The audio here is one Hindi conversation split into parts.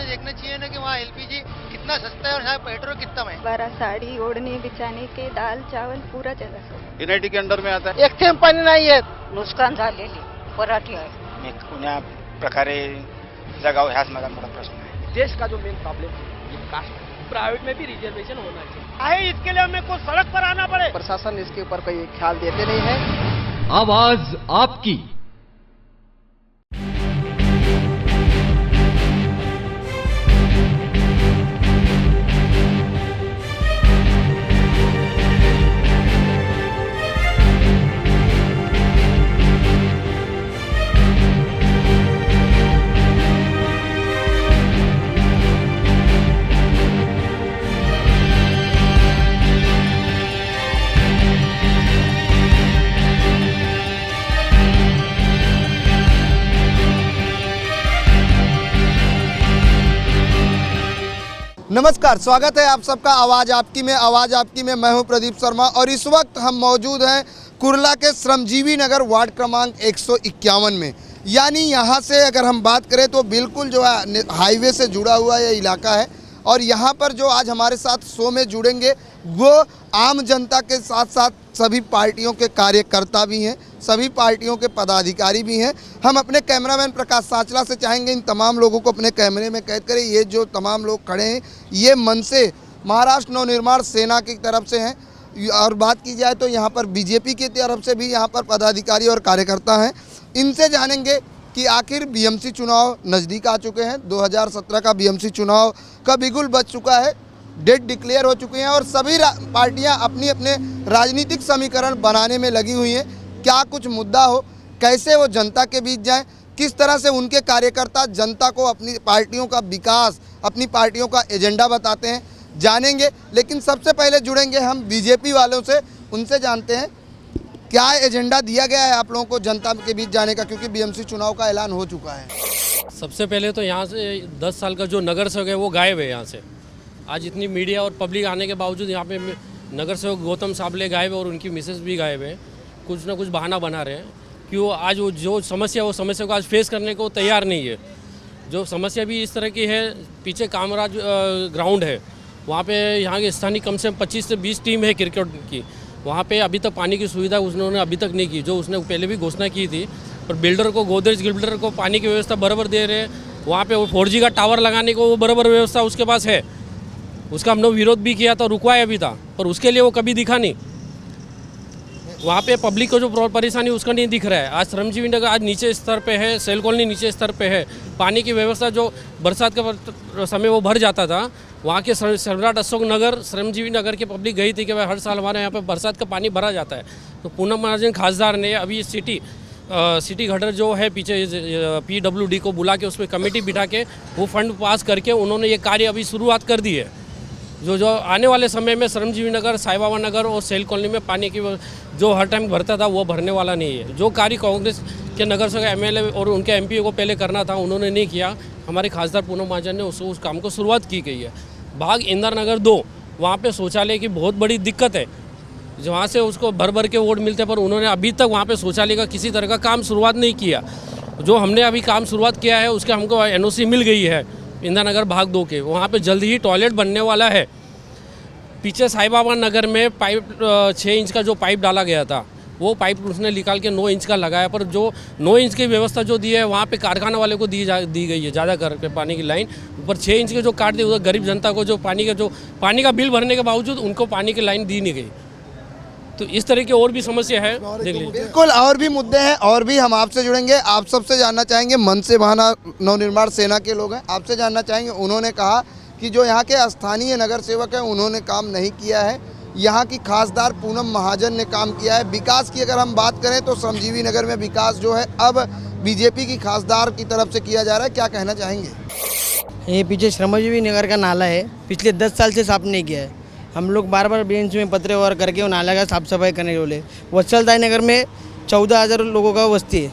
देखना चाहिए ना कि वहाँ एलपीजी कितना सस्ता है और यहाँ पेट्रोल कितना महंगा। बारा साड़ी ओढ़ने बिछाने के दाल चावल पूरा चला सर। एनआयटी के अंडर में आता है. एक थेंब पाणी नाही येत. नुकसान झालेली पराठी आहे. मी कुण्या प्रकारे जगावं हाच माझा मोठा प्रश्न आहे. देश का जो मेन प्रॉब्लम है ये कास्ट है. प्राइवेट में भी रिजर्वेशन होना चाहिए. आहे इसके लिए हमें को सड़क पर आना पड़े. प्रशासन इसके ऊपर कोई ख्याल देते नहीं है. आवाज आपकी. नमस्कार, स्वागत है आप सबका आवाज़ आपकी में मैं हूं प्रदीप शर्मा और इस वक्त हम मौजूद हैं कुर्ला के श्रमजीवी नगर वार्ड क्रमांक 151 में। यानी यहां से अगर हम बात करें तो बिल्कुल जो है हाईवे से जुड़ा हुआ ये इलाका है और यहां पर जो आज हमारे साथ शो में जुड़ेंगे वो आम जनता के साथ साथ सभी पार्टियों के कार्यकर्ता भी हैं, सभी पार्टियों के पदाधिकारी भी हैं। हम अपने कैमरामैन प्रकाश साचला से चाहेंगे इन तमाम लोगों को अपने कैमरे में कैद करें। ये जो तमाम लोग खड़े हैं ये मनसे महाराष्ट्र नवनिर्माण सेना की तरफ से हैं और बात की जाए तो यहाँ पर बीजेपी की तरफ से भी यहाँ पर पदाधिकारी और कार्यकर्ता हैं। इनसे जानेंगे कि आखिर बीएमसी चुनाव नज़दीक आ चुके हैं। 2017 का बीएमसी चुनाव का बिगुल बज चुका है, डेट डिक्लेयर हो चुके हैं और सभी पार्टियां अपनी अपने राजनीतिक समीकरण बनाने में लगी हुई हैं। क्या कुछ मुद्दा हो, कैसे वो जनता के बीच जाएं, किस तरह से उनके कार्यकर्ता जनता को अपनी पार्टियों का विकास, अपनी पार्टियों का एजेंडा बताते हैं, जानेंगे। लेकिन सबसे पहले जुड़ेंगे हम बीजेपी वालों से, उनसे जानते हैं क्या एजेंडा दिया गया है आप लोगों को जनता के बीच जाने का, क्योंकि बीएमसी चुनाव का ऐलान हो चुका है। सबसे पहले तो यहाँ से 10 साल का जो नगर सेवक है वो गायब है यहाँ से। आज इतनी मीडिया और पब्लिक आने के बावजूद यहाँ पे नगर सेवक गौतम साबले गायब है और उनकी मिसेस भी गायब है। कुछ ना कुछ बहाना बना रहे हैं कि वो आज वो जो समस्या वो समस्या को आज फेस करने को तैयार नहीं है। जो समस्या भी इस तरह की है, पीछे कामराज ग्राउंड है, वहाँ पे यहाँ के स्थानीय कम से कम 25 से 20 टीम है क्रिकेट की। वहाँ पे अभी तक पानी की सुविधा उन्होंने अभी तक नहीं की, जो उसने पहले भी घोषणा की थी। पर बिल्डर को, गोदरेज बिल्डर को पानी की व्यवस्था बराबर दे रहे हैं। वहाँ पे वो 4G का टावर लगाने को वो बराबर व्यवस्था उसके पास है। उसका हमने विरोध भी किया था, रुकवाया भी था, पर उसके लिए वो कभी दिखा नहीं। वहाँ पे पब्लिक को जो परेशानी उसका नहीं दिख रहा है। आज श्रमजीवी नगर आज नीचे स्तर पे है, सेल कॉलोनी नीचे स्तर पे है। पानी की व्यवस्था जो बरसात के समय वो भर जाता था, वहाँ के सम्राट अशोक नगर श्रमजीवी नगर की पब्लिक गई थी कि भाई हर साल हमारे यहाँ पे बरसात का पानी भरा जाता है। तो पूनम महाजन खासदार ने अभी सिटी घटर जो है पीछे PWD को बुला के उस पर कमेटी बिठा के वो फंड पास करके उन्होंने ये कार्य अभी शुरुआत कर दी है। जो आने वाले समय में श्रमजीवी नगर, साई बाबा नगर और सेल कॉलोनी में पानी की जो हर टाइम भरता था वो भरने वाला नहीं है। जो कार्य कांग्रेस के नगर सेवक MLA और उनके MP को पहले करना था उन्होंने नहीं किया। हमारे खासदार पूनम महाजन ने उस काम को शुरुआत की गई है। भाग इंदिरा नगर 2 वहाँ पे शौचालय की बहुत बड़ी दिक्कत है। जहाँ से उसको भर के वोट मिलते पर उन्होंने अभी तक वहाँ पे शौचालय का किसी तरह का काम शुरुआत नहीं किया। जो हमने अभी काम शुरुआत किया है उसके हमको NOC मिल गई है इंदिरा नगर भाग 2 के। वहाँ पे जल्द ही टॉयलेट बनने वाला है। पीछे साई बाबा नगर में पाइप 6 इंच का जो पाइप डाला गया था वो पाइप उसने निकाल के 9 इंच का लगाया, पर जो 9 इंच की व्यवस्था जो दी है वहाँ पे कारखाना वाले को दी गई है ज़्यादा करके पानी की लाइन। ऊपर 6 इंच के जो काट दी उधर गरीब जनता को जो पानी का बिल भरने के बावजूद उनको पानी की लाइन दी नहीं गई। तो इस तरह की और भी समस्या है, देख लीजिए। बिल्कुल, और भी मुद्दे हैं और भी हम आपसे जुड़ेंगे। आप सबसे जानना चाहेंगे, मनसे महाराष्ट्र नवनिर्माण सेना के लोग हैं, आपसे जानना चाहेंगे। उन्होंने कहा कि जो यहाँ के स्थानीय नगर सेवक हैं उन्होंने काम नहीं किया है, यहाँ की खासदार पूनम महाजन ने काम किया है। विकास की अगर हम बात करें तो श्रमजीवी नगर में विकास जो है अब बीजेपी की खासदार की तरफ से किया जा रहा है, क्या कहना चाहेंगे? ये पीछे श्रमजीवी नगर का नाला है, पिछले 10 साल से साफ नहीं किया है। हम लोग बार बेंच में पत्र व्यवहार करके वो नाला का साफ सफाई करने बोले। वत्सलदाई नगर में 14,000 लोगों का बस्ती है,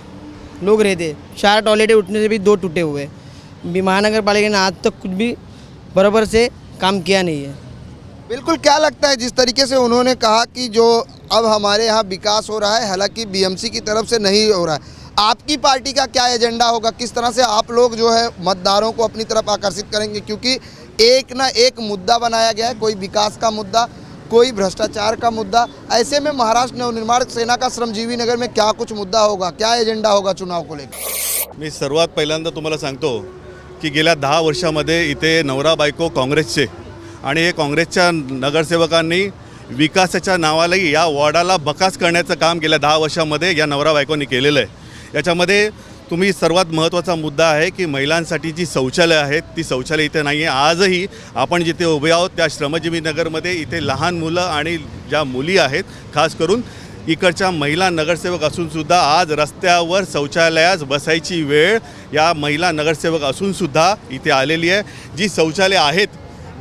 लोग रहते, 4 टॉयलेट उठने से भी 2 टूटे हुए। महानगर पालिका ने आज तक कुछ भी बराबर से काम किया नहीं है। बिल्कुल, क्या लगता है जिस तरीके से उन्होंने कहा कि जो अब हमारे यहाँ विकास हो रहा है, हालांकि बीएमसी की तरफ से नहीं हो रहा है, आपकी पार्टी का क्या एजेंडा होगा, किस तरह से आप लोग जो है मतदारों को अपनी तरफ आकर्षित करेंगे, क्योंकि एक ना एक मुद्दा बनाया गया है, कोई विकास का मुद्दा, कोई भ्रष्टाचार का मुद्दा। ऐसे में महाराष्ट्र नवनिर्माण सेना का श्रमजीवी नगर में क्या कुछ मुद्दा होगा, क्या एजेंडा होगा चुनाव को लेकर? मी सर्वात पहिल्यांदा तुम्हाला सांगतो की गेल्या 10 वर्षामध्ये इथे नवरा बायको काँग्रेसचे आणि हे काँग्रेसच्या नगरसेवकांनी विकासाच्या नावालाही या वॉर्डाला बकास करण्याचं काम गेल्या 10 वर्षामध्ये या नवरा बायकोंनी केलेलं आहे। याच्यामध्ये तुम्ही सर्वात महत्त्वाचा मुद्दा आहे की महिलांसाठी जी शौचालय आहेत ती शौचालय इथे नाही आहे। आजही आपण जिथे उभे आहोत त्या श्रमजीवी नगरमध्ये इथे लहान मुलं आणि ज्या मुली आहेत, खास करून इकडच्या महिला नगरसेवक असूनसुद्धा आज रस्त्यावर शौचालयास बसायची वेळ या महिला नगरसेवक असूनसुद्धा इथे आलेली आहे। जी शौचालय आहेत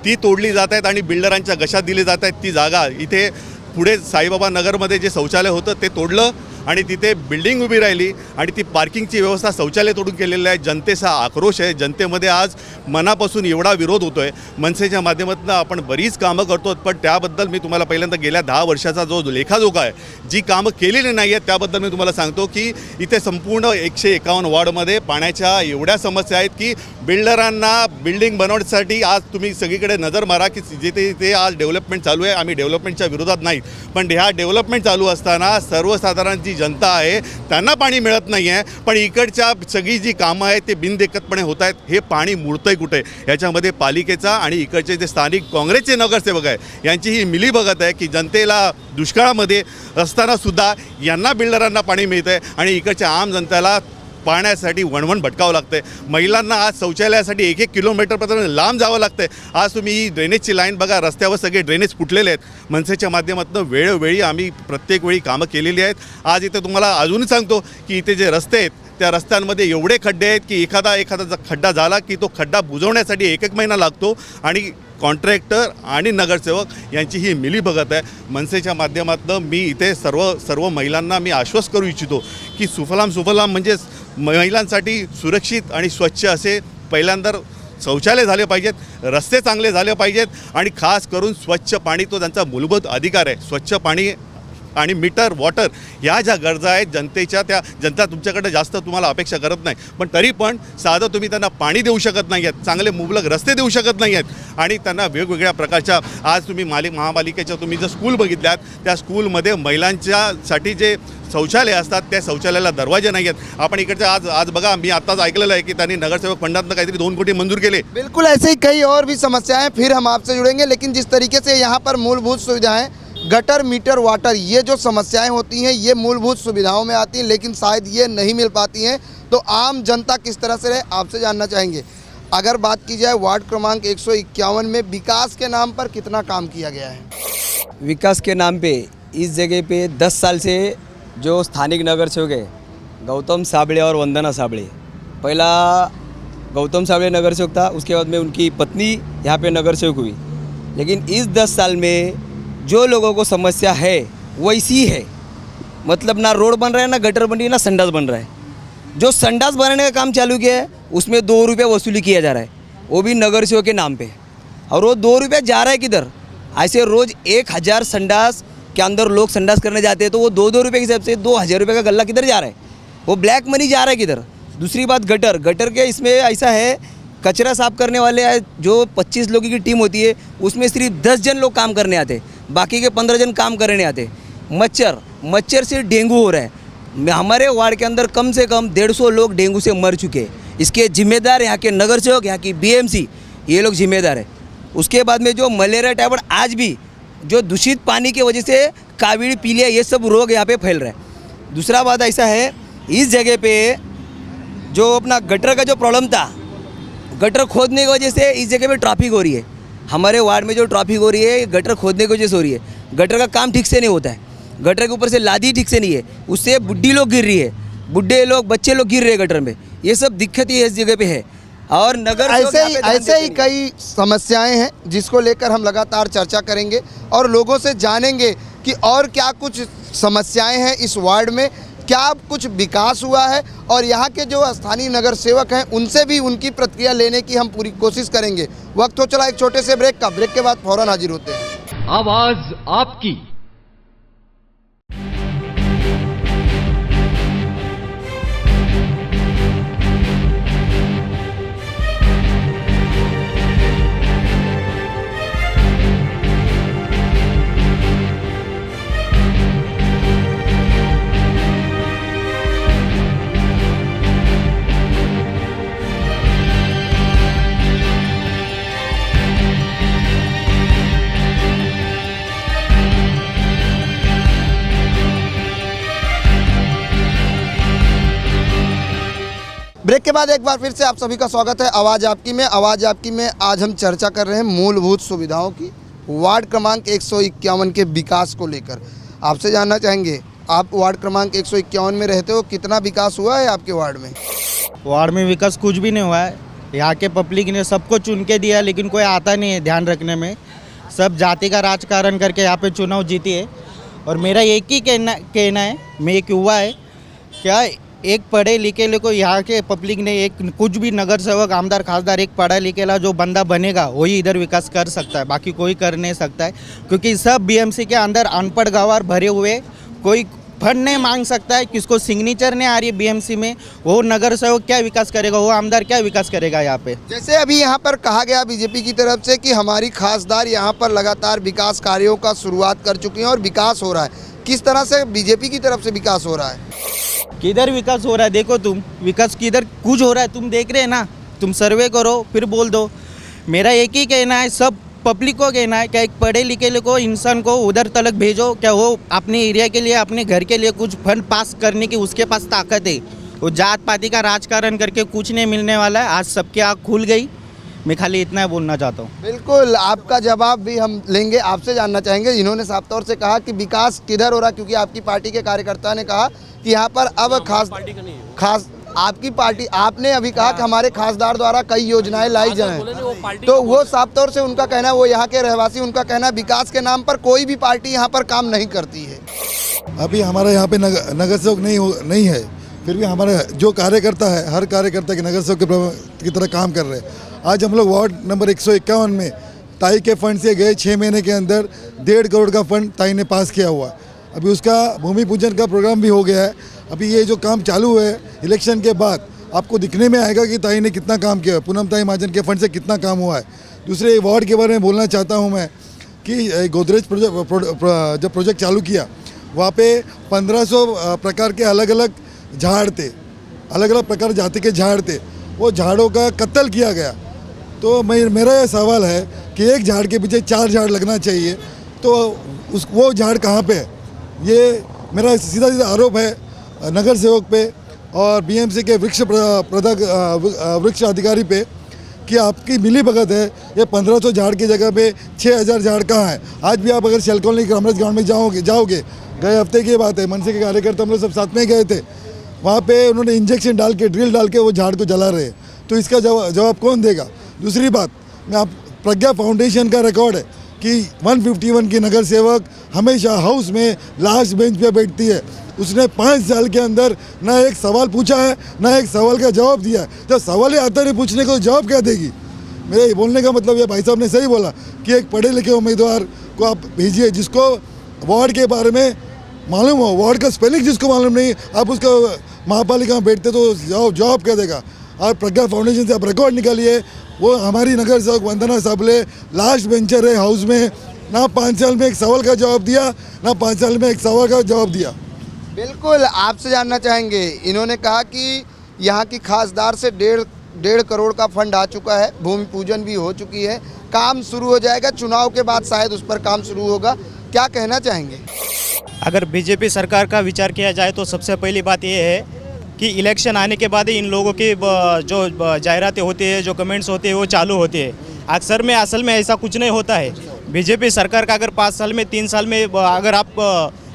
ती तोडली जात आहेत आणि बिल्डरांच्या गशात दिली जात आहेत। ती जागा इथे पुढे साईबाबा नगरमध्ये जे शौचालय होतं ते तोडलं आणि तिथे बिल्डिंग उभी राहिली आणि ती पार्किंगची व्यवस्था शौचालय तोडून केलेली आहे। जनतेचा आक्रोश आहे, जनतेमध्ये आज मनापासून एवढा विरोध होतो आहे। मनसेच्या माध्यमातून आपण बरीच कामं करतो, पण त्याबद्दल मी तुम्हाला पहिल्यांदा गेल्या 10 वर्षाचा जो लेखाजोखा आहे, जी कामं केलेली नाही आहेत त्याबद्दल मी तुम्हाला सांगतो की इथे संपूर्ण 151 वॉर्डमध्ये पाण्याच्या एवढ्या समस्या आहेत की बिल्डरांना बिल्डिंग बनवण्यासाठी आज तुम्ही सगळीकडे नजर मारा की जिथे ते आज डेव्हलपमेंट चालू आहे। आम्ही डेव्हलपमेंटच्या विरोधात नाही, पण ह्या डेव्हलपमेंट चालू असताना सर्वसाधारण जी जनता आहे त्यांना पाणी मिळत नाही आहे, पण इकडच्या सगळी जी कामं आहेत ते बिनदेखतपणे होत आहेत। हे पाणी मुरतंय कुठे? याच्यामध्ये पालिकेचा आणि इकडचे जे स्थानिक काँग्रेसचे नगरसेवक आहे यांची ही मिलीभगत आहे की जनतेला दुष्काळामध्ये असतानासुद्धा यांना बिल्डरांना पाणी मिळतं आहे आणि इकडच्या आम जनतेला पाण्यासाठी वणवण भटकावं लागतं आहे। महिलांना आज शौचालयासाठी 1-1 किलोमीटरपर्यंत लांब जावं लागतं आहे। आज तुम्ही ही ड्रेनेजची लाईन बघा, रस्त्यावर सगळे ड्रेनेज फुटलेले आहेत। मनसेच्या माध्यमातून वेळोवेळी आम्ही प्रत्येक वेळी कामं केलेली आहेत। आज इथे तुम्हाला अजूनही सांगतो की इथे जे रस्ते आहेत त्या रस्त्यांमध्ये एवढे खड्डे आहेत की एखादा खड्डा झाला की तो खड्डा बुजवण्यासाठी 1-1 महिना लागतो आणि कॉन्ट्रॅक्टर आणि नगरसेवक यांची ही मिलीभगत आहे। मनसेच्या माध्यमातून मी इथे सर्व महिलांना मी आश्वस्त करू इच्छितो की सुफलाम सुफलाम म्हणजे महिलांसाठी सुरक्षित आणि स्वच्छ असे पहिल्यांदा शौचालय झाले पाहिजेत, रस्ते चांगले झाले पाहिजेत आणि खास करून स्वच्छ पाणी तो त्यांचा मूलभूत अधिकार आहे। स्वच्छ पाणी आणि मीटर वॉटर ह्या ज्या गरजा आहेत जनतेच्या, त्या जनता तुमच्याकडे जास्त तुम्हाला अपेक्षा करत नाही, पण तरी पण साधं तुम्ही त्यांना पाणी देऊ शकत नाही आहेत, चांगले मुबलक रस्ते देऊ शकत नाही आहेत आणि त्यांना वेगवेगळ्या प्रकारच्या आज तुम्ही महापालिकेच्या तुम्ही जर स्कूल बघितल्यात त्या स्कूलमध्ये महिलांच्यासाठी जे शौचालय असतात त्या शौचालयाला दरवाजे नाही आहेत। आपण इकडच्या आज बघा, मी आत्ताच ऐकलेलं आहे की त्यांनी नगरसेवक फंडातनं काहीतरी 2 कोटी मंजूर केले। बिल्कुल ऐसे ही कई और भी समस्याएं, फिर हम आपसे जुड़ेंगे, लेकिन जिस तरीके से यहाँ पर मूलभूत सुविधाएं, गटर, मीटर, वाटर, ये जो समस्याएं होती हैं ये मूलभूत सुविधाओं में आती हैं, लेकिन शायद ये नहीं मिल पाती हैं। तो आम जनता किस तरह से रहे, आपसे जानना चाहेंगे। अगर बात की जाए वार्ड क्रमांक 151 में विकास के नाम पर कितना काम किया गया है? विकास के नाम पे इस जगह पे 10 साल से जो स्थानिक नगर सेवक है गौतम साबळे और वंदना साबळे, पहला गौतम साबळे नगर सेवक था, उसके बाद में उनकी पत्नी यहाँ पे नगर सेवक हुई। लेकिन इस 10 साल में जो लोगों को समस्या है वैसी है, मतलब ना रोड बन रहा है, ना गटर बन रही है, ना संडास बन रहा है। जो संडास बनाने का काम चालू किया है उसमें 2 रुपये वसूली किया जा रहा है, वो भी नगर सेवक के नाम पे, और वो 2 रुपये जा रहा है किधर? ऐसे रोज़ 1000 संडास के अंदर लोग संडास करने जाते हैं तो वो 2-2 रुपये के हिसाब से 2000 रुपये का गल्ला किधर जा रहा है? वो ब्लैक मनी जा रहा है किधर? दूसरी बात गटर के इसमें ऐसा है, कचरा साफ करने वाले जो 25 लोगों की टीम होती है उसमें सिर्फ 10 जन लोग काम करने आते, बाकी के 15 जन काम करने आते। मच्छर से डेंगू हो रहा है। हमारे वार्ड के अंदर कम से कम 150 लोग डेंगू से मर चुके हैं। इसके जिम्मेदार यहाँ के नगर सेवक, यहाँ की BMC, ये लोग जिम्मेदार है। उसके बाद में जो मलेरिया टाइफाइड, आज भी जो दूषित पानी की वजह से कावीड़, पीलिया, ये सब रोग यहाँ पे फैल रहा है। दूसरा बात ऐसा है, इस जगह पे जो अपना गटर का जो प्रॉब्लम था, गटर खोदने की वजह से इस जगह पे ट्रैफिक हो रही है। हमारे वार्ड में जो ट्रैफिक हो रही है गटर खोदने की वजह से हो रही है। गटर का काम ठीक से नहीं होता है, गटर के ऊपर से लादी ठीक से नहीं है, उससे बुढ़ी लोग गिर रही है, बुढ़े लोग, बच्चे लोग गिर रहे हैं गटर में। ये सब दिक्कत ही इस जगह पे है। और नगर ऐसे ही कई समस्याएं हैं जिसको लेकर हम लगातार चर्चा करेंगे और लोगों से जानेंगे कि और क्या कुछ समस्याएं हैं इस वार्ड में, क्या कुछ विकास हुआ है, और यहाँ के जो स्थानीय नगर सेवक हैं उनसे भी उनकी प्रतिक्रिया लेने की हम पूरी कोशिश करेंगे। वक्त हो चला एक छोटे से ब्रेक का, ब्रेक के बाद फौरन हाजिर होते हैं। आवाज आपकी। ब्रेक के बाद एक बार फिर से आप सभी का स्वागत है आवाज़ आपकी में। आवाज़ आपकी में आज हम चर्चा कर रहे हैं मूलभूत सुविधाओं की, वार्ड क्रमांक 151 के विकास को लेकर। आपसे जानना चाहेंगे, आप वार्ड क्रमांक 151 में रहते हो, कितना विकास हुआ है आपके वार्ड में? वार्ड में विकास कुछ भी नहीं हुआ है। यहाँ के पब्लिक ने सबको चुन के दिया, लेकिन कोई आता नहीं है ध्यान रखने में। सब जाति का राजकारण करके यहाँ पे चुनाव जीती है। और मेरा एक ही कहना है, मैं एक युवा है, क्या एक पढ़े लिखे को यहाँ के पब्लिक ने एक कुछ भी नगर सेवक, आमदार, खासदार, एक पढ़ा लिखेला जो बंदा बनेगा वही इधर विकास कर सकता है, बाकी कोई कर नहीं सकता है। क्योंकि सब बीएमसी के अंदर अनपढ़ गंवार भरे हुए, कोई फंड नहीं मांग सकता है, किसको सिग्नेचर नहीं आ रही है बीएमसी में, वो नगर सेवक क्या विकास करेगा, वो आमदार क्या विकास करेगा यहाँ पे। जैसे अभी यहाँ पर कहा गया बीजेपी की तरफ से कि हमारी खासदार यहाँ पर लगातार विकास कार्यों का शुरुआत कर चुकी हैं और विकास हो रहा है, किस तरह से बीजेपी की तरफ से विकास हो रहा है? किधर विकास हो रहा है? देखो तुम, विकास किधर कुछ हो रहा है तुम देख रहे हैं ना। तुम सर्वे करो फिर बोल दो। मेरा एक ही कहना है, सब पब्लिक को कहना है, क्या एक पढ़े लिखे को इंसान को उधर तलक भेजो, क्या वो अपने एरिया के लिए, अपने घर के लिए कुछ फंड पास करने की उसके पास ताकत है। वो जात पाति का राजकारण करके कुछ नहीं मिलने वाला है। आज सबकी आँख खुल गई। मैं खाली इतना बोलना चाहता हूँ। बिल्कुल, आपका जवाब भी हम लेंगे। आपसे जानना चाहेंगे, इन्होंने साफ तौर से कहा कि विकास किधर हो रहा है, क्योंकि आपकी पार्टी के कार्यकर्ता ने कहा कि यहाँ पर अब खास आपकी पार्टी, आपने अभी कहा कि हमारे खासदार द्वारा कई योजनाएं लाई जाएं, तो वो साफ तौर से उनका कहना है, वो यहाँ के रहवासी, उनका कहना है विकास के नाम पर कोई भी पार्टी यहाँ पर काम नहीं करती है। अभी हमारा यहाँ पे नगर सेवक नहीं है, फिर भी हमारे जो कार्यकर्ता है, हर कार्यकर्ता के नगर सेवक की तरह काम कर रहे हैं। आज हम लोग वार्ड नंबर 151 में ताई के फंड से गए 6 महीने के अंदर 1.5 करोड़ का फंड ताई ने पास किया हुआ। अभी उसका भूमि पूजन का प्रोग्राम भी हो गया है। अभी ये जो काम चालू है, इलेक्शन के बाद आपको दिखने में आएगा कि ताई ने कितना काम किया है, पूनम ताई महाजन के फंड से कितना काम हुआ है। दूसरे वार्ड के बारे में बोलना चाहता हूँ मैं कि गोदरेज जब प्रोजेक्ट चालू किया, वहाँ पे 1500 प्रकार के अलग अलग झाड़ थे, अलग अलग प्रकार जाति के झाड़ थे, वो झाड़ों का कत्ल किया गया। तो मेरा यह सवाल है कि एक झाड़ के पीछे 4 झाड़ लगना चाहिए, तो वो झाड़ कहाँ पे है? ये मेरा सीधा आरोप है नगर सेवक पे और बीएमसी के वृक्ष अधिकारी पे कि आपकी मिली भगत है। ये 1500 झाड़ की जगह पे 6000 झाड़ कहाँ है? आज भी आप अगर शेल कॉलोनी कामराज ग्राउंड में जाओगे, गए हफ्ते की बात है, मनसे के कार्यकर्ता हम लोग सब साथ में गए थे, वहाँ पे उन्होंने इंजेक्शन डाल के, ड्रिल डाल के वो झाड़ को जला रहे हैं। तो इसका जवाब कौन देगा? दूसरी बात, मैं आप प्रज्ञा फाउंडेशन का रिकॉर्ड है कि 151 की नगर सेवक हमेशा हाउस में लास्ट बेंच पे बैठती है। उसने 5 साल के अंदर ना एक सवाल पूछा है, ना एक सवाल का जवाब दिया है। जब सवाल ही आता नहीं पूछने को, जवाब क्या देगी? मेरे बोलने का मतलब ये भाई साहब ने सही बोला कि एक पढ़े लिखे उम्मीदवार को आप भेजिए, जिसको वार्ड के बारे में मालूम हो, वार्ड का स्पेलिंग जिसको मालूम नहीं, आप उसका महापालिका में बैठते तो जवाब क्या देगा? और प्रज्ञा फाउंडेशन से आप रिकॉर्ड निकालिए, वो हमारी नगर सेवक वंदना साबले लास्ट बेंचर है हाउस में, ना 5 साल में एक सवाल का जवाब दिया, ना 5 साल में एक सवाल का जवाब दिया। बिल्कुल, आपसे जानना चाहेंगे, इन्होंने कहा कि यहाँ की खासदार से 1.5 करोड़ का फंड आ चुका है, भूमि पूजन भी हो चुकी है, काम शुरू हो जाएगा, चुनाव के बाद शायद उस पर काम शुरू होगा, क्या कहना चाहेंगे? अगर बीजेपी सरकार का विचार किया जाए तो सबसे पहली बात ये है कि इलेक्शन आने के बाद ही इन लोगों की जो जाहिरातें होती है, जो कमेंट्स होते हैं, वो चालू होते हैं। अक्सर में असल में ऐसा कुछ नहीं होता है। बीजेपी सरकार का अगर 5 साल में, 3 साल में अगर आप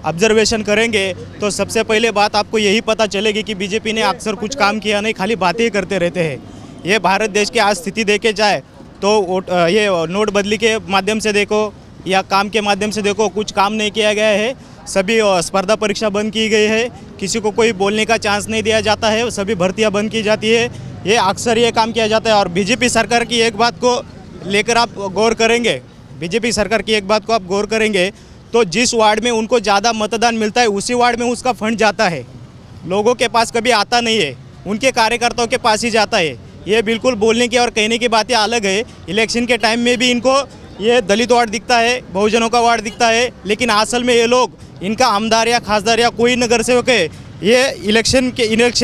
ऑब्जर्वेशन करेंगे तो सबसे पहले बात आपको यही पता चलेगी कि बीजेपी ने अक्सर कुछ काम किया नहीं, खाली बातें ही करते रहते हैं। ये भारत देश की आज स्थिति देखे जाए तो ये नोटबंदी के माध्यम से देखो या काम के माध्यम से देखो, कुछ काम नहीं किया गया है। सभी स्पर्धा परीक्षा बंद की गई है, किसी को कोई बोलने का चांस नहीं दिया जाता है, सभी भर्तियां बंद की जाती है। ये अक्सर ये काम किया जाता है। और बीजेपी सरकार की एक बात को लेकर आप गौर करेंगे, बीजेपी सरकार की एक बात को आप गौर करेंगे तो जिस वार्ड में उनको ज़्यादा मतदान मिलता है उसी वार्ड में उसका फंड जाता है, लोगों के पास कभी आता नहीं है, उनके कार्यकर्ताओं के पास ही जाता है। ये बिल्कुल बोलने की और कहने की बातें अलग है। इलेक्शन के टाइम में भी इनको ये दलित वार्ड दिखता है, बहुजनों का वार्ड दिखता है, लेकिन असल में ये लोग, इनका आमदार या खासदार या कोई नगर सेवक है, ये इलेक्शन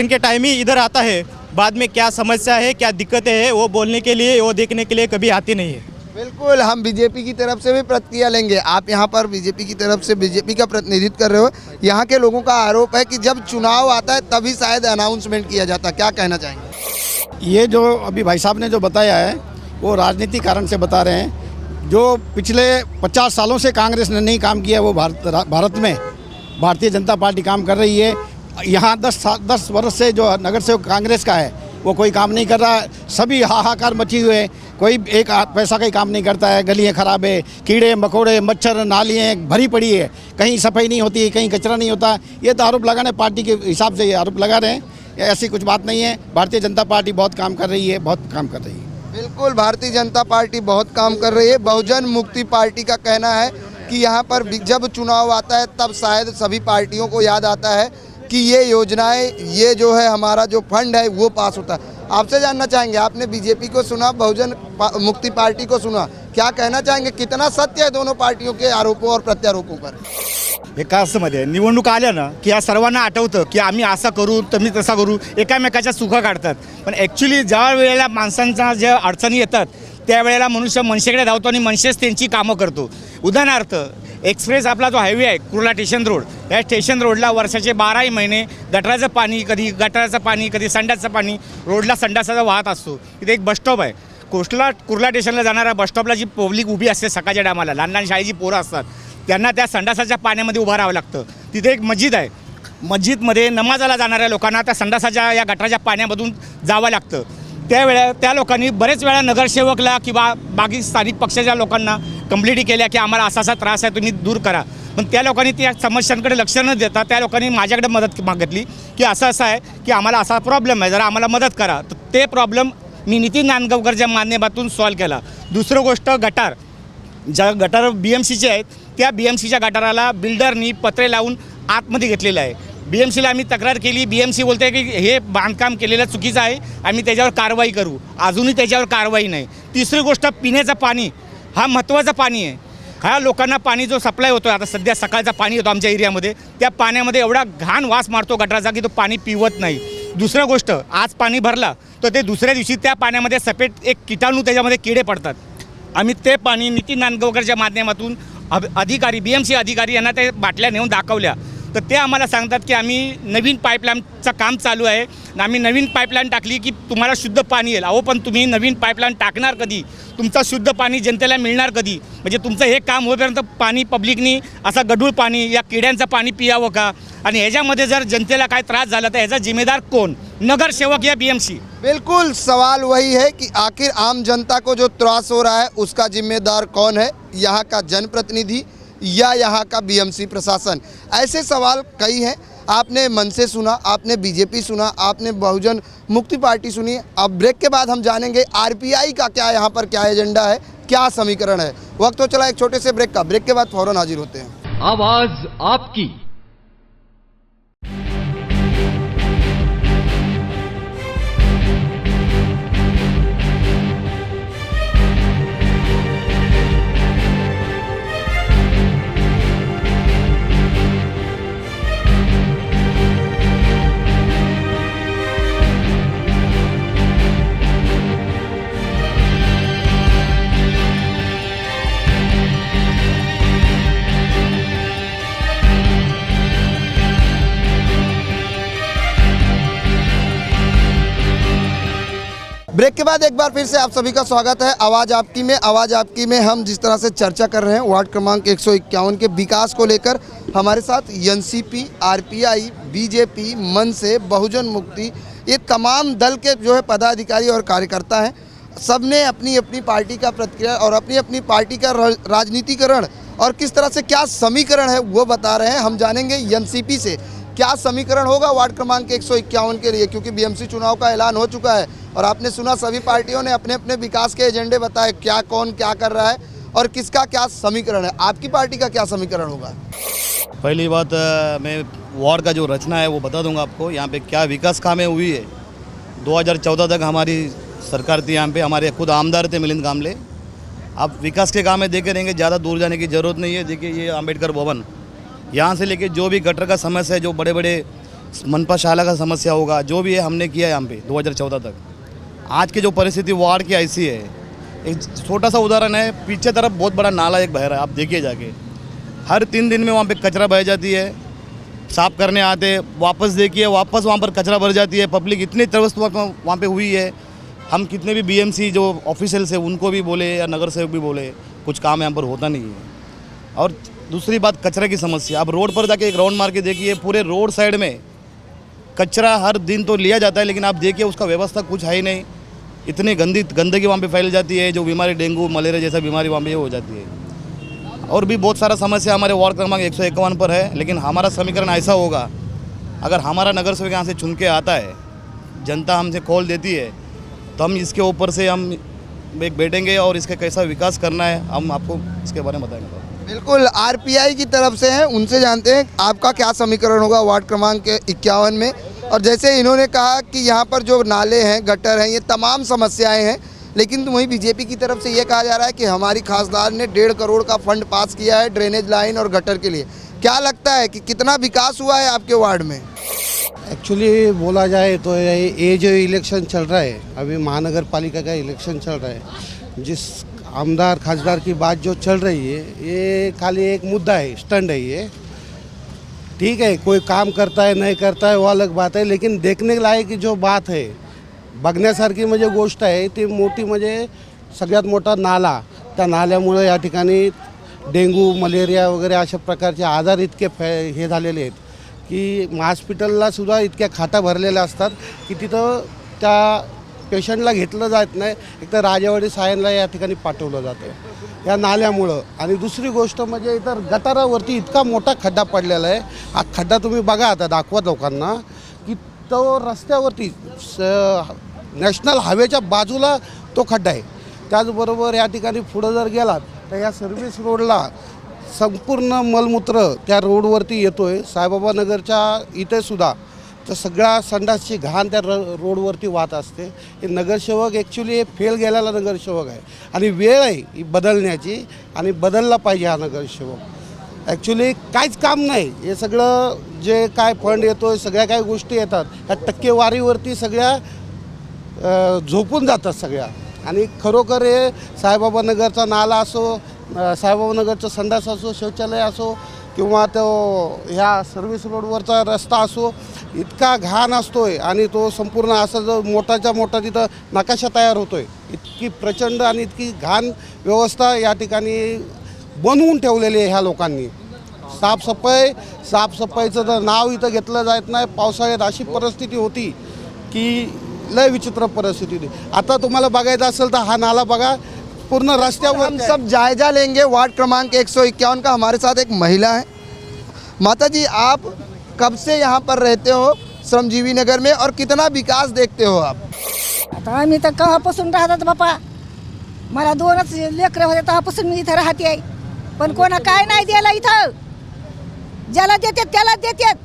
के टाइम ही इधर आता है। बाद में क्या समस्या है, क्या दिक्कतें हैं, वो बोलने के लिए, वो देखने के लिए कभी आती नहीं है। बिल्कुल, हम बीजेपी की तरफ से भी प्रतिक्रिया लेंगे। आप यहाँ पर बीजेपी की तरफ से बीजेपी का प्रतिनिधित्व कर रहे हो। यहाँ के लोगों का आरोप है कि जब चुनाव आता है तभी शायद अनाउंसमेंट किया जाता है, क्या कहना चाहेंगे? ये जो अभी भाई साहब ने जो बताया है वो राजनीतिक कारण से बता रहे हैं। जो पिछले 50 सालों से कांग्रेस ने नहीं काम किया वो भारत में भारतीय जनता पार्टी काम कर रही है। यहाँ 10 वर्ष से जो नगर सेवक कांग्रेस का है वो कोई काम नहीं कर रहा। सभी हाहाकार मची हुए है, कोई एक पैसा का ही काम नहीं करता है। गलियाँ ख़राब है, कीड़े मकोड़े मच्छर नालियाँ भरी पड़ी है, कहीं सफाई नहीं होती, कहीं कचरा नहीं होता। ये तो आरोप लगाने पार्टी के हिसाब से ये आरोप लगा रहे हैं। ऐसी कुछ बात नहीं है। भारतीय जनता पार्टी बहुत काम कर रही है, बहुत काम कर रही है। बिल्कुल, भारतीय जनता पार्टी बहुत काम कर रही है। बहुजन मुक्ति पार्टी का कहना है कि यहाँ पर जब चुनाव आता है तब शायद सभी पार्टियों को याद आता है कि ये योजनाएं, ये जो है हमारा जो फंड है वो पास होता है। आपसे जानना चाहेंगे, आपने बीजेपी को सुना, बहुजन मुक्ति पार्टी को सुना, क्या कहना चाहेंगे, कितना सत्य है दोनों पार्टियों के आरोपों और प्रत्यारोपों पर? विकासमध्ये निवडणूक आल्या ना की या सर्वांना आठवतं की आम्ही असं करू तुम्ही तसा करू, एकामेकाच्या सुखं काढतात. पण ॲक्च्युली ज्या वेळेला माणसांच्या ज्या अडचणी येतात त्यावेळेला मनुष्य मनसेकडे धावतो आणि मनसेच त्यांची कामं करतो. उदाहरणार्थ एक्सप्रेस आपला जो हायवे आहे कुर्ला स्टेशन रोड, या स्टेशन रोडला वर्षाचे 12 महिने गटाराचं पाणी, कधी गटाराचं पाणी, कधी संडासचं पाणी, रोडला संडासाचा वाहत असतो. तिथे एक बसस्टॉप आहे. कुर्ला स्टेशनला जाणाऱ्या बसस्टॉपला जी पब्लिक उभी असते सकाळच्या टायमाला, लहान लहान शाळेची पोरं असतात, त्यांना त्या संडासाच्या पाण्यामध्ये उभं राहावं लागतं. तिथे एक मस्जिद आहे. मस्जिदमध्ये नमाजाला जाणाऱ्या लोकांना त्या संडासाच्या या गटाराच्या पाण्यामधून जावं लागतं. त्यावेळेला त्या लोकांनी बरेच वेळा नगरसेवकला किंवा बाकी स्थानिक पक्षाच्या लोकांना कंप्लेंटी केल्या की आम्हाला असा त्रास आहे, तुम्ही दूर करा. पण त्या लोकांनी त्या समस्यांकडे लक्ष न देता त्या लोकांनी माझ्याकडे मदत मागितली की असं आहे की आम्हाला असा प्रॉब्लेम आहे, जरा आम्हाला मदत करा. तर ते प्रॉब्लेम मी नितीन नांदगावकरच्या माध्यमातून सॉल्व केला. दुसरं गोष्ट, गटार ज्या गटार BMCचे आहेत त्या BMCच्या गटाराला बिल्डरनी पत्रे लावून आतमध्ये घेतलेलं आहे. BMCला आम्ही तक्रार केली. BMC बोलते की हे बांधकाम केलेलं चुकीचं आहे, आम्ही त्याच्यावर कारवाई करू. अजूनही त्याच्यावर कारवाई नाही. तिसरी गोष्ट, पिण्याचं पाणी हा महत्त्वाचं पाणी आहे. ह्या लोकांना पाणी जो सप्लाय होतो, आता सध्या सकाळचा पाणी येतो आमच्या एरियामध्ये, त्या पाण्यामध्ये एवढा घाण वास मारतो गटाराचा की तो पाणी पिवत नाही. दुसरं गोष्ट, आज पाणी भरला तर ते दुसऱ्या दिवशी त्या पाण्यामध्ये सफेद एक कीटाणू त्याच्यामध्ये किडे पडतात. आम्ही ते पाणी नितीन नांदगावकरच्या माध्यमातून अधिकारी BMC अधिकारी यांना ते बाटल्या नेऊन दाखवल्या तर ते आम्हाला सांगतात की आम्ही नवीन पाईपलाईनचं काम चालू आहे, आम्ही नवीन पाईपलाईन टाकली की तुम्हाला शुद्ध पाणी येईल. अहो पण तुम्ही नवीन पाईपलाईन टाकणार कधी? तुमचं शुद्ध पाणी जनतेला मिळणार कधी? म्हणजे तुमचं हे काम होईपर्यंत पाणी पब्लिकनी असं गढूळ पाणी या किड्यांचं पाणी पियावं का? आणि ह्याच्यामध्ये जर जनतेला काय त्रास झाला तर ह्याचा जिम्मेदार कोण? नगरसेवक या BMC? बिल्कुल, सवाल वही है कि आखिर आम जनता को जो त्रास हो रहा है उसका जिम्मेदार कौन है? यहाँ का जनप्रतिनिधि या यहाँ का BMC प्रशासन? ऐसे सवाल कई हैं। आपने मनसे सुना, आपने बीजेपी सुना, आपने बहुजन मुक्ति पार्टी सुनी। अब ब्रेक के बाद हम जानेंगे RPI का क्या यहाँ पर क्या एजेंडा है, क्या समीकरण है। वक्त तो चला एक छोटे से ब्रेक का, ब्रेक के बाद फौरन हाजिर होते हैं। आवाज आपकी। ब्रेक के बाद एक बार फिर से आप सभी का स्वागत है आवाज़ आपकी में। आवाज़ आपकी में हम जिस तरह से चर्चा कर रहे हैं वार्ड क्रमांक 151 के विकास को लेकर, हमारे साथ NCP, RPI, BJP, मनसे, बहुजन मुक्ति, ये तमाम दल के जो है पदाधिकारी और कार्यकर्ता हैं। सब ने अपनी अपनी पार्टी का प्रतिक्रिया और अपनी अपनी पार्टी का राजनीतिकरण और किस तरह से क्या समीकरण है वो बता रहे हैं। हम जानेंगे NCP से क्या समीकरण होगा वार्ड क्रमांक 151 के लिए, क्योंकि BMC चुनाव का ऐलान हो चुका है और आपने सुना सभी पार्टियों ने अपने अपने विकास के एजेंडे बताए, क्या कौन क्या कर रहा है और किसका क्या समीकरण है। आपकी पार्टी का क्या समीकरण होगा? पहली बात, मैं वार्ड का जो रचना है वो बता दूंगा आपको। यहाँ पे क्या विकास कामें हुई है। 2014 तक हमारी सरकार थी, यहाँ पे हमारे खुद आमदार थे मिलिंद कामले। आप विकास के काम में देखे रहेंगे, ज़्यादा दूर जाने की ज़रूरत नहीं है। देखिए ये अम्बेडकर भवन, यहाँ से लेके जो भी गटर का समस्या है, जो बड़े बड़े मनपा शाला का समस्या होगा, जो भी है हमने किया यहाँ पे 2014 तक। आज की जो परिस्थिति वार्ड की ऐसी है, एक छोटा सा उदाहरण है, पीछे तरफ बहुत बड़ा नाला एक बह रहा है, आप देखिए जाके। हर 3 दिन में वहाँ पे कचरा बह जाती है, साफ करने आते हैं, वापस देखिए वापस वहाँ पर कचरा भर जाती है। पब्लिक इतनी त्रस्त वहाँ पे हुई है। हम कितने भी बीएमसी जो ऑफिशियल्स हैं उनको भी बोले या नगर सेवक भी बोले, कुछ काम यहाँ पर होता नहीं है। और दूसरी बात कचरे की समस्या, अब रोड पर जाके एक राउंड मार के देखिए, पूरे रोड साइड में कचरा हर दिन तो लिया जाता है, लेकिन आप देखिए उसका व्यवस्था कुछ है ही नहीं। इतनी गंदगी वहाँ पे फैल जाती है, जो बीमारी डेंगू मलेरिया जैसा बीमारी वहाँ पे हो जाती है। और भी बहुत सारा समस्या हमारे वार्ड क्रमांक 151 पर है। लेकिन हमारा समीकरण ऐसा होगा, अगर हमारा नगर सेवक यहाँ से चुन के आता है, जनता हमसे कॉल देती है, तो हम इसके ऊपर से हम एक बैठेंगे और इसका कैसा विकास करना है हम आपको इसके बारे में बताएंगे। बिल्कुल, आरपीआई की तरफ से हैं, उनसे जानते हैं आपका क्या समीकरण होगा वार्ड क्रमांक 51 में। और जैसे इन्होंने कहा कि यहाँ पर जो नाले हैं, गटर हैं, ये तमाम समस्याएं हैं, लेकिन वहीं बीजेपी की तरफ से ये कहा जा रहा है कि हमारी खासदार ने 1.5 करोड़ का फंड पास किया है ड्रेनेज लाइन और गटर के लिए। क्या लगता है कि कितना विकास हुआ है आपके वार्ड में? एक्चुअली बोला जाए तो ये जो इलेक्शन चल रहा है, अभी महानगर पालिका का इलेक्शन चल रहा है, जिस आमदार खासदार की बात जो चल रही है, ये खाली एक मुद्दा है, स्टंट है ये। ठीक है, कोई काम करता है नहीं करता है वो अलग बात है, लेकिन देखने लायक जो बात आहे, बघण्यासारखी म्हणजे गोष्ट आहे ती मोठी, म्हणजे सगळ्यात मोठा नाला, त्या नाल्यामुळे या ठिकाणी डेंगू मलेरिया वगैरे अशा प्रकारचे आजार इतके हे झालेले आहेत की हॉस्पिटलला सुद्धा इतक्या खाटा भरलेल्या असतात की तिथं त्या पेशंटला घेतलं जात नाही, एक तर राजेवाडी सायनला या ठिकाणी पाठवलं जातं या नाल्यामुळं। आणि दुसरी गोष्ट म्हणजे इतर गटारावरती इतका मोठा खड्डा पडलेला आहे, हा खड्डा तुम्ही बघा आता दाखवा लोकांना की तो रस्त्यावरती नॅशनल हायवेच्या बाजूला तो खड्डा आहे। त्याचबरोबर या ठिकाणी पुढं जर गेलात तर या सर्व्हिस रोडला संपूर्ण मलमूत्र त्या रोडवरती येतो आहे। साईबाबा नगरच्या इथे सुद्धा तर सगळा संडासची घाण त्या रोडवरती वाहत असते। हे नगरसेवक ॲक्च्युली फेल गेलेला नगरसेवक आहे आणि वेळ आहे ही बदलण्याची आणि बदलला पाहिजे हा नगरसेवक। ॲक्च्युली काहीच काम नाही, हे सगळं जे काय फंड येतो आहे, सगळ्या काय गोष्टी येतात ह्या टक्केवारीवरती सगळ्या झोपून जातात सगळ्या। आणि खरोखर हे साईबाबा नगरचा नाला असो, साईबाबा नगरचं संडास असो, शौचालय असो किंवा तो ह्या सर्व्हिस रोडवरचा रस्ता असो, इतका घाण असतो आहे आणि तो संपूर्ण असा जो मोठाच्या मोठा तिथं नकाशा तयार होतो आहे, इतकी प्रचंड आणि इतकी घाण व्यवस्था या ठिकाणी बनवून ठेवलेली आहे ह्या लोकांनी। साफसफाईचं जर नाव इथं घेतलं जात नाही, पावसाळ्यात अशी परिस्थिती होती की लय विचित्र परिस्थिती होती। आता तुम्हाला बघायचं असेल तर हा नाला बघा, पूर्ण रस्त्यावर। हम सब जायजा लेंगे वार्ड क्रमांक 151 का। हमारे साथ एक महिला है। माता जी, आप कब से यहाँ पर रहते हो श्रमजीवी नगर में और कितना विकास देखते हो आप? आता आम्ही तर केव्हापासून राहतात बापा, मला 2च लेकरं होते तेव्हापासून मी इथं राहते आहे, पण कोणा काय नाही द्यायला इथं। ज्याला देतात त्याला देतात,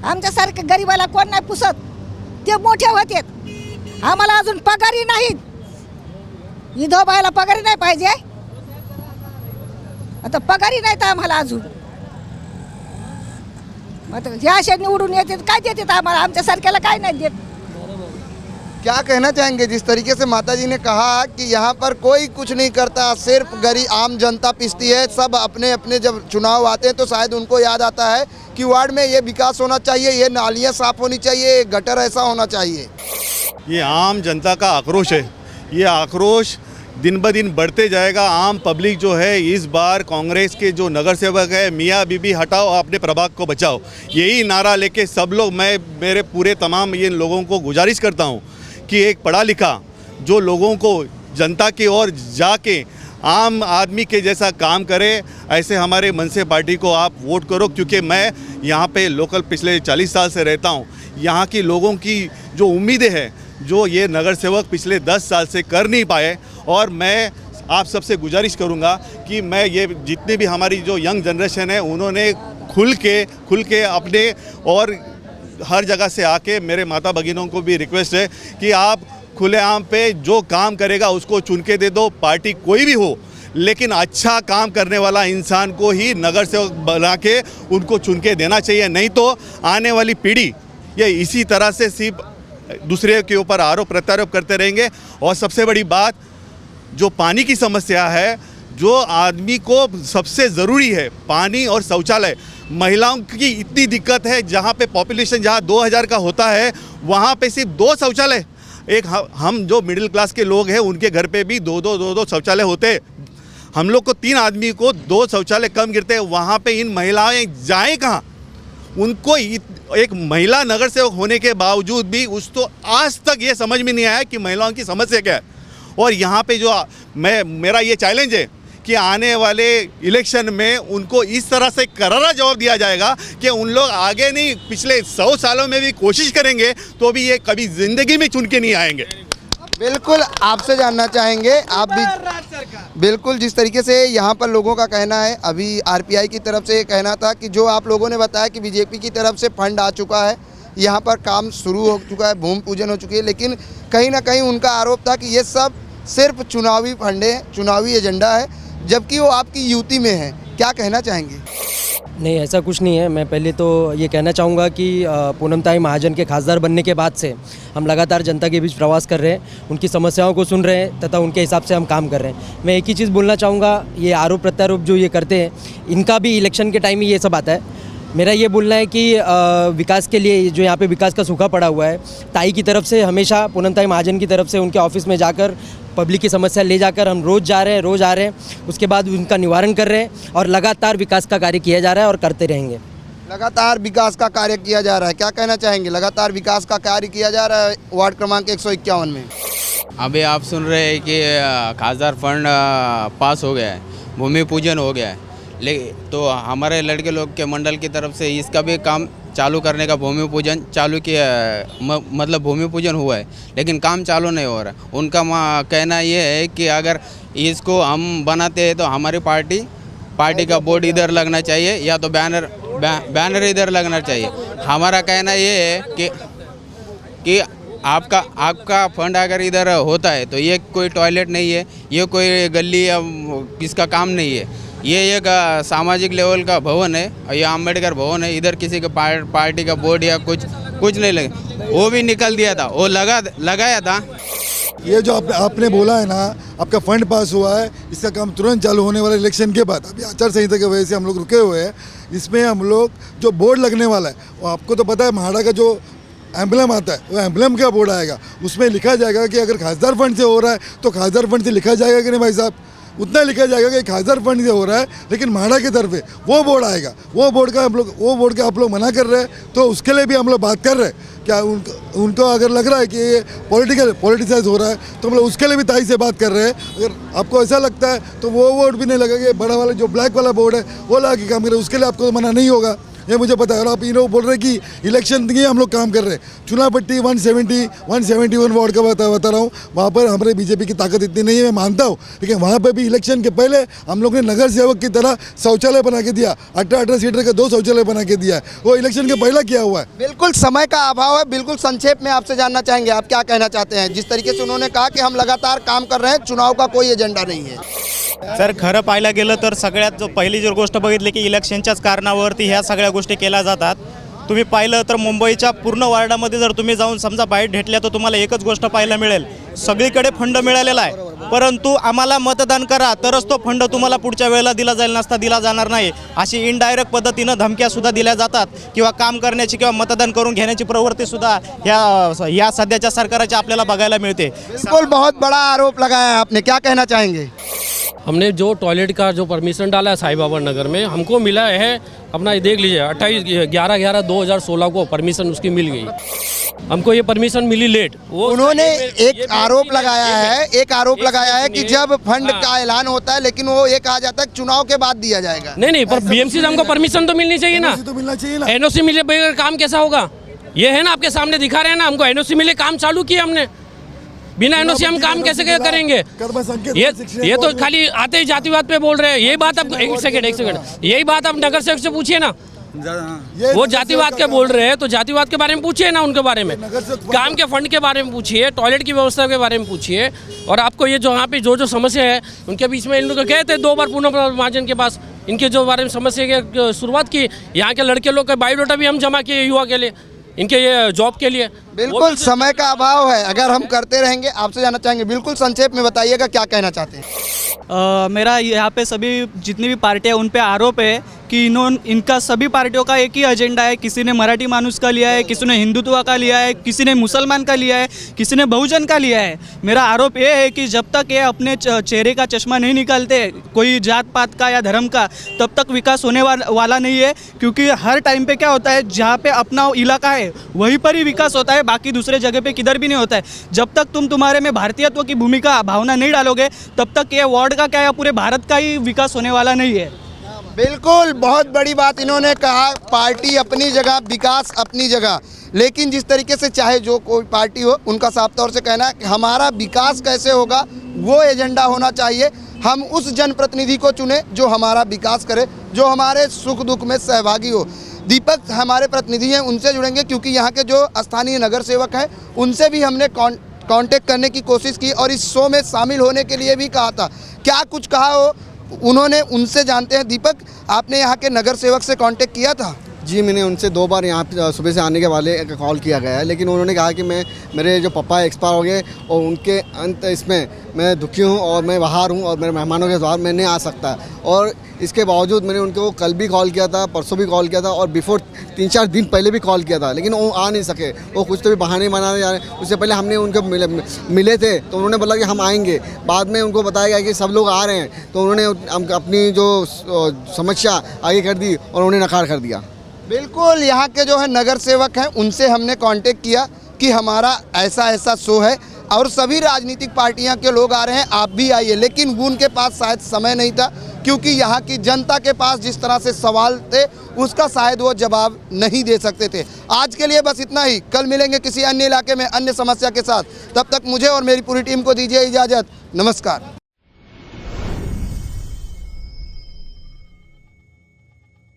आमच्यासारखं गरीबाला कोण नाही पुसत, ते मोठे होतात। आम्हाला अजून पगारी नाहीत, विधवाबाईला पगारी नाही पाहिजे, आता पगारी नाही तर आम्हाला अजून। आता ज्या अशा निवडून येतात काय देतात आम्हाला, आमच्यासारख्याला काय नाही देत। क्या कहना चाहेंगे जिस तरीके से माताजी ने कहा कि यहाँ पर कोई कुछ नहीं करता, सिर्फ गरीब आम जनता पिसती है। सब अपने अपने जब चुनाव आते हैं तो शायद उनको याद आता है कि वार्ड में ये विकास होना चाहिए, ये नालियाँ साफ होनी चाहिए, गटर ऐसा होना चाहिए। ये आम जनता का आक्रोश है। ये आक्रोश दिन ब दिन बढ़ते जाएगा। आम पब्लिक जो है इस बार कांग्रेस के जो नगर सेवक है, मियाँ बीबी हटाओ अपने प्रभाग को बचाओ, यही नारा लेके सब लोग, मैं मेरे पूरे तमाम ये लोगों को गुजारिश करता हूँ कि एक पढ़ा लिखा जो लोगों को जनता की ओर जाके आम आदमी के जैसा काम करे, ऐसे हमारे मनसे पार्टी को आप वोट करो। क्योंकि मैं यहाँ पे लोकल पिछले 40 साल से रहता हूँ। यहाँ की लोगों की जो उम्मीदें हैं, जो ये नगर सेवक पिछले 10 साल से कर नहीं पाए, और मैं आप सबसे गुजारिश करूँगा कि मैं ये जितने भी हमारी जो यंग जनरेशन है उन्होंने खुल के अपने और हर जगह से आके, मेरे माता भगिनों को भी रिक्वेस्ट है कि आप खुलेआम पे जो काम करेगा उसको चुन के दे दो। पार्टी कोई भी हो, लेकिन अच्छा काम करने वाला इंसान को ही नगर सेवक बना के उनको चुन के देना चाहिए। नहीं तो आने वाली पीढ़ी ये इसी तरह से सिर्फ दूसरे के ऊपर आरोप प्रत्यारोप करते रहेंगे। और सबसे बड़ी बात, जो पानी की समस्या है, जो आदमी को सबसे ज़रूरी है, पानी और शौचालय, महिलाओं की इतनी दिक्कत है, जहाँ पे पॉपुलेशन जहाँ 2000 का होता है वहाँ पे सिर्फ 2 शौचालय। एक हम जो मिडिल क्लास के लोग हैं उनके घर पे भी दो शौचालय होते हैं। हम लोग को 3 आदमी को 2 शौचालय कम गिरते हैं। वहाँ पे इन महिलाएं जाएं कहाँ? उनको एक महिला नगर सेवक होने के बावजूद भी तो आज तक ये समझ में नहीं आया कि महिलाओं की समस्या क्या है। और यहाँ पे जो मेरा ये चैलेंज है कि आने वाले इलेक्शन में उनको इस तरह से करारा जवाब दिया जाएगा कि उन लोग आगे नहीं, पिछले 100 सालों में भी कोशिश करेंगे तो भी ये कभी ज़िंदगी में चुन के नहीं आएंगे। बिल्कुल आपसे जानना चाहेंगे, आप भी बिल्कुल जिस तरीके से यहाँ पर लोगों का कहना है, अभी आरपीआई की तरफ से ये कहना था कि जो आप लोगों ने बताया कि बीजेपी की तरफ से फंड आ चुका है, यहाँ पर काम शुरू हो चुका है, भूमि पूजन हो चुकी है, लेकिन कहीं ना कहीं उनका आरोप था कि ये सब सिर्फ चुनावी फंड है, चुनावी एजेंडा है, जबकि वो आपकी यूटी में है। क्या कहना चाहेंगे? नहीं, ऐसा कुछ नहीं है। मैं पहले तो ये कहना चाहूँगा कि पूनमताई महाजन के खासदार बनने के बाद से हम लगातार जनता के बीच प्रवास कर रहे हैं, उनकी समस्याओं को सुन रहे हैं तथा उनके हिसाब से हम काम कर रहे हैं। मैं एक ही चीज़ बोलना चाहूँगा, ये आरोप प्रत्यारोप जो ये करते हैं, इनका भी इलेक्शन के टाइम ही ये सब आता है। मेरा ये बोलना है कि विकास के लिए जो यहाँ पे विकास का सूखा पड़ा हुआ है, ताई की तरफ से हमेशा, पूनमताई महाजन की तरफ से उनके ऑफिस में जाकर पब्लिक की समस्या ले जाकर हम रोज़ आ रहे हैं, उसके बाद उनका निवारण कर रहे हैं और लगातार विकास का कार्य किया जा रहा है और करते रहेंगे। लगातार विकास का कार्य किया जा रहा है, क्या कहना चाहेंगे? लगातार विकास का कार्य किया जा रहा है वार्ड क्रमांक 151 में। अभी आप सुन रहे हैं कि खासदार फंड पास हो गया है, भूमि पूजन हो गया है, तो हमारे लड़के लोग के मंडल की तरफ से इसका भी काम चालू करने का, भूमि पूजन चालू किया, मतलब भूमि पूजन हुआ है लेकिन काम चालू नहीं हो रहा। उनका कहना ये है कि अगर इसको हम बनाते हैं तो हमारी पार्टी का बोर्ड इधर लगना चाहिए या तो बैनर इधर लगना चाहिए। हमारा कहना ये है कि आपका फंड अगर इधर होता है तो ये कोई टॉयलेट नहीं है, ये कोई गली या किसका काम नहीं है, ये एक सामाजिक लेवल का भवन है, ये अम्बेडकर भवन है। इधर किसी के पार्टी का बोर्ड या कुछ नहीं लगे, वो भी निकल दिया था, वो लगाया था। ये जो आपने बोला है ना, आपका फंड पास हुआ है, इसका काम तुरंत चालू होने वाला इलेक्शन के बाद। अभी आचार संहिता की वजह से हम लोग रुके हुए हैं। इसमें हम लोग जो बोर्ड लगने वाला है, वो आपको तो पता है, म्हाडा का जो एम्बलम आता है वो एम्बलम का बोर्ड आएगा, उसमें लिखा जाएगा कि अगर खासदार फंड से हो रहा है तो खासदार फंड से लिखा जाएगा कि नहीं भाई साहब, उतना लिखा जाएगा कि 1000 फंड से हो रहा है, लेकिन म्हाडा की तरफ वो बोर्ड आएगा। वो बोर्ड का आप लोग मना कर रहे हैं, तो उसके लिए भी हम लोग बात कर रहे हैं। क्या उनको अगर लग रहा है कि ये पॉलिटिसाइज हो रहा है तो हम लोग उसके लिए भी ताई से बात कर रहे हैं। अगर आपको ऐसा लगता है तो वो बोर्ड भी नहीं लगेगा, बड़ा वाला जो ब्लैक वाला बोर्ड है वो लगा के काम करें, उसके लिए आपको मना नहीं होगा, ये मुझे पता है। और आप इन लोग बोल रहे हैं कि इलेक्शन के हम लोग काम कर रहे हैं। चुनापट्टी 171 वार्ड का बता रहा हूँ, वहाँ पर हमारे बीजेपी की ताकत इतनी नहीं है, मैं मानता हूँ, लेकिन वहाँ पर भी इलेक्शन के पहले हम लोग ने नगर सेवक की तरह शौचालय बना के दिया, 18 सीटर का 2 शौचालय बना के दिया है, वो इलेक्शन के पहले किया हुआ है। बिल्कुल समय का अभाव है, बिल्कुल संक्षेप में आपसे जानना चाहेंगे, आप क्या कहना चाहते हैं? जिस तरीके से उन्होंने कहा कि हम लगातार काम कर रहे हैं, चुनाव का कोई एजेंडा नहीं है। सर, खरं पाहायला गेलं तर सगळ्यात पहिली जर गोष्ट बघितली की इलेक्शनच्याच कारणावरती ह्या सगळ्या गोष्टी केल्या जातात। तुम्ही पाहिलं तर मुंबईच्या पूर्ण वार्डामध्ये जर तुम्ही जाऊन समजा बाईट घेतल्या तर तुम्हाला एकच गोष्ट पाहायला मिळेल, सगळीकडे फंड मिळालेला आहे, परंतु आम्हाला मतदान करा तरच तो फंड तुम्हाला पुढच्या वेळेला दिला जाईल, नसता दिला जाणार नाही, अशी इनडायरेक्ट पद्धतीनं धमक्यासुद्धा दिल्या जातात किंवा काम करण्याची किंवा मतदान करून घेण्याची प्रवृत्तीसुद्धा ह्या सध्याच्या सरकारच्या आपल्याला बघायला मिळते। बिल्कुल, बहुत बड़ा आरोप लगाया है आपने, क्या कहना चाहेंगे? हमने जो टॉयलेट का जो परमिशन डाला है साई बाबा नगर में, हमको मिला है अपना, ये देख लीजिए 28/11/2016 को परमिशन उसकी मिल गई। हमको ये परमिशन मिली लेट। वो उन्होंने एक आरोप लगाया है कि जब फंड का ऐलान होता है लेकिन वो ये कहा जाता है चुनाव के बाद दिया जाएगा। नहीं, पर बीएमसी से हमको परमिशन तो मिलनी चाहिए ना, एनओसी मिले बगैर काम कैसा होगा? ये है ना, आपके सामने दिखा रहे हैं ना, हमको एनओसी मिले काम चालू किया हमने, बिना एनओसी हम काम कैसे करेंगे? ये तो खाली आते ही जातिवाद पे बोल रहे हैं। यही बात आप एक सेकंड, यही बात आप नगर सेवक से पूछिए ना, वो जातिवाद के बोल रहे हैं तो जातिवाद के बारे में पूछिए ना, उनके बारे में, काम के फंड के बारे में पूछिए, टॉयलेट की व्यवस्था के बारे में पूछिए। और आपको ये जो यहाँ पे जो समस्या है उनके बीच में इन लोग गए थे 2 बार पूनम महाजन के पास, इनके जो बारे में समस्या की शुरुआत की, यहाँ के लड़के लोग का बायोडाटा भी हम जमा किए युवा के लिए, इनके ये जॉब के लिए बिल्कुल समय का अभाव है, अगर हम करते रहेंगे। आपसे जानना चाहेंगे, बिल्कुल संक्षेप में बताइएगा क्या कहना चाहते हैं। मेरा यहाँ पे सभी जितनी भी पार्टियाँ उन पे आरोप है कि इनका सभी पार्टियों का एक ही एजेंडा है। किसी ने मराठी मानुस का लिया है, किसी ने हिंदुत्व का लिया है, किसी ने मुसलमान का लिया है, किसी ने बहुजन का लिया है। मेरा आरोप ये है कि जब तक ये अपने चेहरे का चश्मा नहीं निकालते कोई जात पात का या धर्म का, तब तक विकास होने वाला नहीं है। क्योंकि हर टाइम पे क्या होता है, जहाँ पे अपना इलाका है वहीं पर ही विकास होता है, बाकी दूसरे जगह पे किधर भी नहीं होता है। जब तक तुम्हारे में भारतीयत्व की भूमिका भावना नहीं डालोगे, तब तक ये वार्ड का क्या है, पूरे भारत का ही विकास होने वाला नहीं है। बिल्कुल, बहुत बड़ी बात इन्होंने कहा। पार्टी अपनी जगह, विकास अपनी जगह, लेकिन जिस तरीके से चाहे जो कोई पार्टी हो, उनका साफ तौर से कहना है कि हमारा विकास कैसे होगा वो एजेंडा होना चाहिए। हम उस जनप्रतिनिधि को चुने जो हमारा विकास करे, जो हमारे सुख दुख में सहभागी हो। दीपक हमारे प्रतिनिधि हैं, उनसे जुड़ेंगे क्योंकि यहाँ के जो स्थानीय नगर सेवक हैं उनसे भी हमने कांटेक्ट करने की कोशिश की और इस शो में शामिल होने के लिए भी कहा था। क्या कुछ कहा हो उन्होंने, उनसे जानते हैं। दीपक, आपने यहाँ के नगर सेवक से कांटेक्ट किया था? जी, मैंने उनसे 2 बार यहाँ सुबह से आने के वाले कॉल किया गया है, लेकिन उन्होंने कहा कि मेरे जो पापा एक्सपायर हो गए और उनके अंत इसमें मैं दुखी हूँ और मैं बाहर हूँ और मेरे मेहमानों के द्वार मैं नहीं आ सकता। और इसके बावजूद मैंने उनको कल भी कॉल किया था, परसों भी कॉल किया था और बिफोर 3-4 दिन पहले भी कॉल किया था, लेकिन वो आ नहीं सके। वो कुछ तो भी बहाने बनाने जा रहे। उससे पहले हमने उनको मिले थे तो उन्होंने बोला कि हम आएंगे। बाद में उनको बताया गया कि सब लोग आ रहे हैं, तो उन्होंने अपनी जो समस्या आगे कर दी और उन्हें नकार कर दिया। बिल्कुल, यहाँ के जो है नगर सेवक हैं उनसे हमने कांटेक्ट किया कि हमारा ऐसा शो है और सभी राजनीतिक पार्टियां के लोग आ रहे हैं, आप भी आइए। लेकिन उनके पास शायद समय नहीं था क्योंकि यहाँ की जनता के पास जिस तरह से सवाल थे उसका शायद वो जवाब नहीं दे सकते थे। आज के लिए बस इतना ही, कल मिलेंगे किसी अन्य इलाके में अन्य समस्या के साथ। तब तक मुझे और मेरी पूरी टीम को दीजिए इजाज़त। नमस्कार।